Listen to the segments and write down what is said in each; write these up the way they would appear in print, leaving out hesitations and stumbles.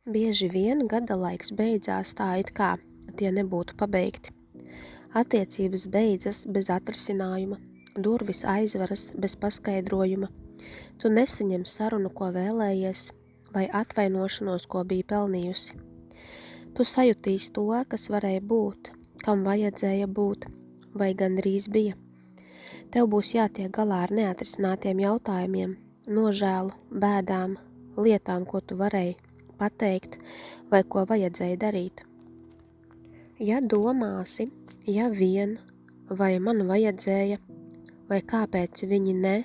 Bieži vien gada laiks beidzās tā it kā tie nebūtu pabeigti. Attiecības beidzas bez atrisinājuma, durvis aizveras bez paskaidrojuma. Tu nesaņem sarunu, ko vēlējies, vai atvainošanos, ko biji pelnījusi. Tu sajutīsi to, kas varēja būt, kam vajadzēja būt, vai gandrīz bija. Tev būs jātiek galā ar neatrisinātiem jautājumiem, nožēlu, bēdām, lietām, ko tu varēji pateikt, vai ko vajadzēja darīt. Ja domāsi, ja vien, vai man vajadzēja, vai kāpēc viņi ne,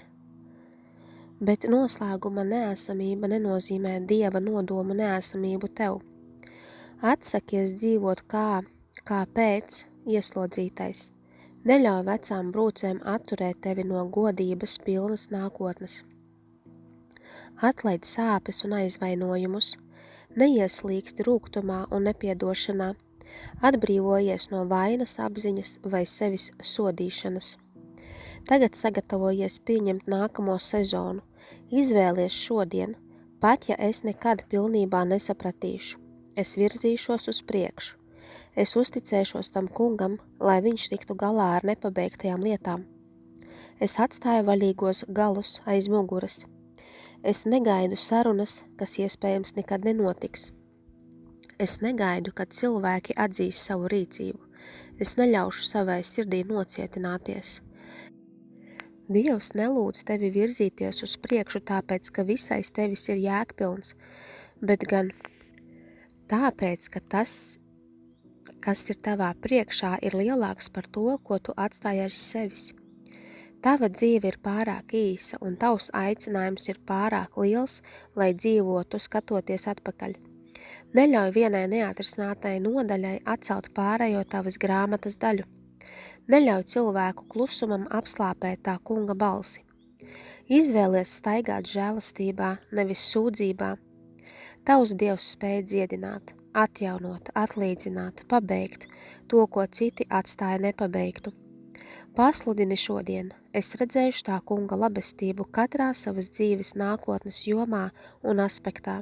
bet noslēguma neesamība nenozīmē Dieva nodomu neesamību tev. Atsakies dzīvot kāpēc ieslodzītais. Neļauj vecām brūcēm atturēt tevi no godības pilnas nākotnes. Atlaid sāpes un aizvainojumus, neieslīgsti rūgtumā un nepiedošanā, atbrīvojies no vainas apziņas vai sevis sodīšanas. Tagad sagatavojies pieņemt nākamo sezonu, izvēlies šodien, pat ja es nekad pilnībā nesapratīšu. Es virzīšos uz priekšu. Es uzticēšos tam kungam, lai viņš tiktu galā ar nepabeigtajām lietām. Es atstāju vaļīgos galus aiz muguras. Es negaidu sarunas, kas iespējams nekad nenotiks. Es negaidu, kad cilvēki atzīs savu rīcību. Es neļaušu savai sirdī nocietināties. Dievs nelūdz tevi virzīties uz priekšu tāpēc, ka visais tevis ir jēgpilns, bet gan tāpēc, ka tas, kas ir tavā priekšā, ir lielāks par to, ko tu atstāji aiz sevis. Tava dzīve ir pārāk īsa, un tavs aicinājums ir pārāk liels, lai dzīvotu, skatoties atpakaļ. Neļauj vienai neatrisinātai nodaļai atcelt pārējo tavas grāmatas daļu. Neļauj cilvēku klusumam apslāpēt tā kunga balsi. Izvēlies staigāt žēlastībā, nevis sūdzībā. Tavs Dievs spēj dziedināt, atjaunot, atlīdzināt, pabeigt to, ko citi atstāja nepabeigtu. Pasludini šodien, es redzēšu tā kunga labestību katrā savas dzīves nākotnes jomā un aspektā.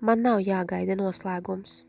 Man nav jāgaida noslēgums.